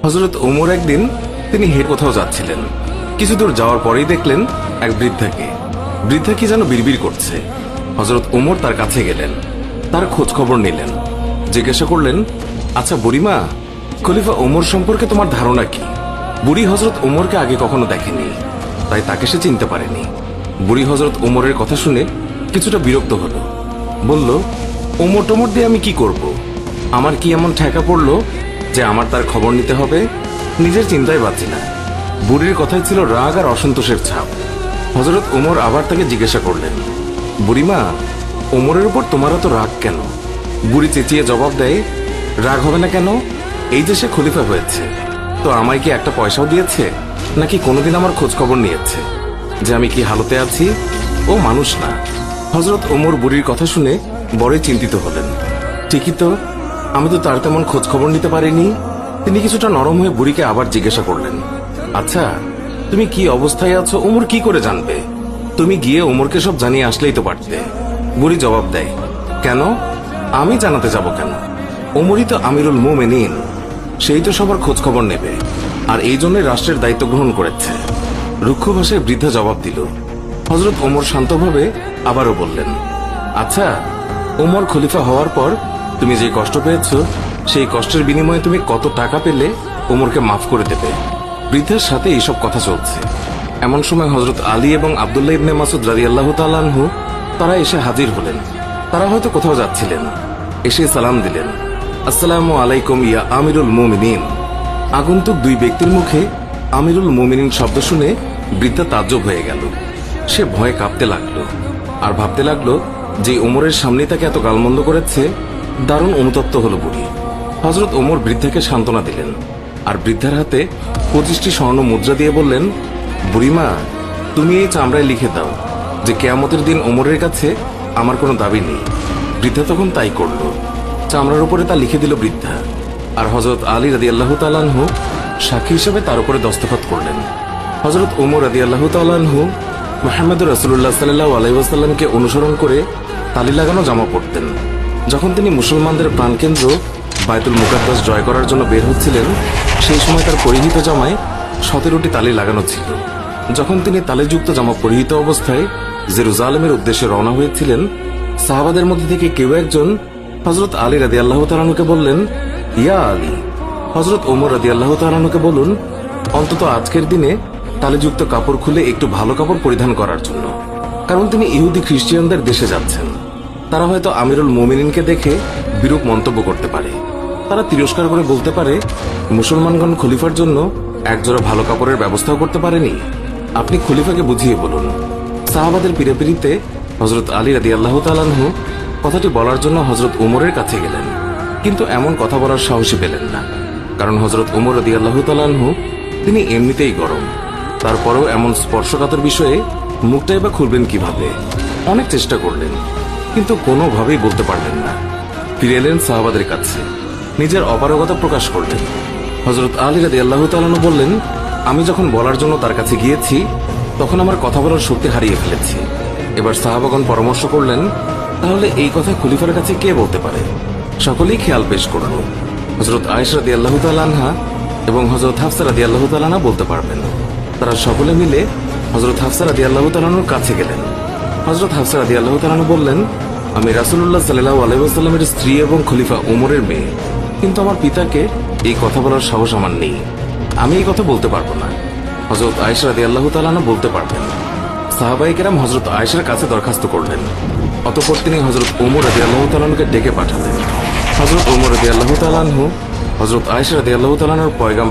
হযরত ওমর একদিন তিনি হেঁটে কোথাও যাচ্ছিলেন। কিছু দূর যাওয়ার পরেই দেখলেন এক বৃদ্ধাকে। বৃদ্ধা কি যেন বিড়বিড় করছে। হযরত ওমর তার কাছে গেলেন, তার খোঁজ খবর নিলেন, জিজ্ঞাসা করলেন, আচ্ছা বুড়িমা, খলিফা ওমর সম্পর্কে তোমার ধারণা কি? বুড়ি হযরত ওমরকে আগে কখনো দেখেনি, তাই তাকে সে চিনতে পারেনি। বুড়ি হযরত ওমরের কথা শুনে কিছুটা বিরক্ত হলো, বলল, ওমর টোমর দিয়ে আমি কি করব? আমার কি এমন ঠেকা পড়লো যে আমার তার খবর নিতে হবে? নিজের চিন্তায় বাঁচি না। বুড়ির কথায় ছিল রাগ আর অসন্তোষের ছাপ। হযরত ওমর আবার তাকে জিজ্ঞাসা করলেন, বুড়িমা, ওমরের উপর তোমার এত রাগ কেন? বুড়ি চেঁচিয়ে জবাব দেয়, রাগ হবে না কেন? এই যে সে খলিফা হয়েছে, তো আমায় কি একটা পয়সাও দিয়েছে? নাকি কোনোদিন আমার খোঁজ খবর নিয়েছে যে আমি কি হালতে আছি? ও মানুষ না। হযরত ওমর বুড়ির কথা শুনে বড়ই চিন্তিত হলেন। ঠিকই তো, আমি তো তার তেমন খোঁজ খবর নিতে পারিনি। তিনি কিছুটা নরম হয়ে বুড়িকে আবার জিজ্ঞাসা করলেন, আচ্ছা, তুমি কি অবস্থায় আছো ওমর কি করে জানবে? তুমি গিয়ে ওমরকে সব জানিয়ে আসলেই তো পারতে। বুড়ি জবাব দেয়, কেন? আমি জানাতে যাব কেন? ওমরই তো আমিরুল মুমিনিন, সেই তো সবার খোঁজ খবর নেবে, আর এই জন্যই রাষ্ট্রের দায়িত্ব গ্রহণ করেছে। রুক্ষ ভাষায় বৃদ্ধা জবাব দিল। হযরত ওমর শান্তভাবে আবারও বললেন, আচ্ছা, ওমর খলিফা হওয়ার পর তুমি যে কষ্ট পেয়েছো, সেই কষ্টের বিনিময়ে তুমি কত টাকা পেলে ওমরকে মাফ করে দেবে? বৃদ্ধার সাথে এইসব কথা চলছে। এমন সময় হযরত আলী এবং আব্দুল্লাহ ইবনে মাসউদ রাদিয়াল্লাহু তাআলা আনহু তারা এসে হাজির হলেন। তারা হয়তো কোথাও যাচ্ছিলেন। এসে সালাম দিলেন, আসসালামু আলাইকুম ইয়া আমিরুল মুমিনিন। আগন্তুক দুই ব্যক্তির মুখে আমিরুল মুমিনিন শব্দ শুনে বৃদ্ধা তাজ্জব হয়ে গেল। সে ভয়ে কাঁপতে লাগলো আর ভাবতে লাগলো যে ওমরের সামনে তাকে এত গালমন্দ করেছে। দারুণ অনুতপ্ত হলো বুড়ি। হযরত ওমর বৃদ্ধাকে সান্ত্বনা দিলেন আর বৃদ্ধার হাতে 25টি স্বর্ণ মুদ্রা দিয়ে বললেন, বুড়িমা, তুমি এই চামড়ায় লিখে দাও যে কিয়ামতের দিন ওমরের কাছে আমার কোনো দাবি নেই। বৃদ্ধা তখন তাই করল। চামড়ার উপরে তা লিখে দিল বৃদ্ধা। আর হযরত আলী রাদিয়াল্লাহু তাআলা আনহু সাক্ষী হিসেবে তার উপরে দস্তখত করলেন। হযরত ওমর রাদিয়াল্লাহু তাআলা আনহু মুহাম্মদ রাসূলুল্লাহ সাল্লাল্লাহু আলাইহি ওয়াসাল্লামকে অনুসরণ করে তালি লাগানো জামা পরতেন। যখন তিনি মুসলমানদের প্রাণকেন্দ্র বায়তুল মুকাদ্দাস জয় করার জন্য বের হচ্ছিলেন, সেই সময় তার পরিহিত জামায় 17টি তালি লাগানো ছিল। যখন তিনি তালিযুক্ত জামা পরিহিত অবস্থায় জেরুজালেমের উদ্দেশ্যে রওনা হয়েছিলেন, সাহাবাদের মধ্যে থেকে কেউ একজন হযরত আলী রাদিয়াল্লাহু তাআলা আনহুকে বললেন, ইয়া আলী, হযরত ওমর রাদিয়াল্লাহু তাআলা আনহুকে বলুন অন্তত আজকের দিনে তালিযুক্ত কাপড় খুলে একটু ভালো কাপড় পরিধান করার জন্য, কারণ তিনি ইহুদি খ্রিস্টানদের দেশে যাচ্ছেন। তারা হয়তো আমিরুল মুমিনিনকে দেখে বিরূপ মন্তব্য করতে পারে। তারা তিরস্কার করে বলতে পারে, মুসলমানগণ খলিফার জন্য একজোড়া ভালো কাপড়ের ব্যবস্থাও করতে পারেনি। আপনি খলিফাকে বুঝিয়ে বলুন। সাহাবাদের পিড়াপিড়িতে হযরত আলী রাদিয়াল্লাহু তাআলা আনহু কথাটি বলার জন্য হযরত ওমরের কাছে গেলেন, কিন্তু এমন কথা বলার সাহসী পেলেন না, কারণ হযরত ওমর রাদিয়াল্লাহু তাআলা আনহু তিনি এমনিতেই গরম। তারপরেও এমন স্পর্শকাতর বিষয়ে মুখটাই বা খুলবেন কিভাবে? অনেক চেষ্টা করলেন, কিন্তু কোনোভাবেই বলতে পারলেন না। ফিরে এলেন সাহাবাদের কাছে, নিজের অপারগতা প্রকাশ করলেন। হযরত আলী রাদিয়াল্লাহু তাআলা আনহু বললেন, আমি যখন বলার জন্য তার কাছে গিয়েছি, তখন আমার কথা বলার শক্তি হারিয়ে ফেলেছি। এবার সাহাবাগণ পরামর্শ করলেন, তাহলে এই কথা খলিফার কাছে কে বলতে পারে? সকলেই খেয়াল পেশ করল। হযরত আয়েশা রাদিয়াল্লাহু তাআলা আনহা এবং হযরত হাফসা রাদিয়াল্লাহু তাআলা আনহা বলতে পারবেন। তারা সকলে মিলে হযরত হাফসা রাদিয়াল্লাহু তাআলা আনহুর কাছে গেলেন। হযরত হাফসা রাদিয়াল্লাহু তাআলা আনহা বললেন, আমি রাসূলুল্লাহ সাল্লাল্লাহু আলাইহি ওয়াসাল্লামের স্ত্রী এবং খলিফা ওমরের মেয়ে, কিন্তু আমার পিতাকে এই কথা বলার সাহস আমার নেই। আমি এই কথা বলতে পারবো না। হযরত আয়েশা রাদিয়াল্লাহু তাআলা আনহা বলতে পারবেন। সাহাবায়ে কেরাম হযরত আয়েশার কাছে দরখাস্ত করলেন। অতঃপর তিনি হযরত ওমর রাদিয়াল্লাহু তাআলা আনহুকে ডেকে পাঠালেন। হযরত ওমর রাদিয়াল্লাহু তাআলা আনহু হযরত আয়েশা রাদিয়াল্লাহু তাআলা আনহার পয়গাম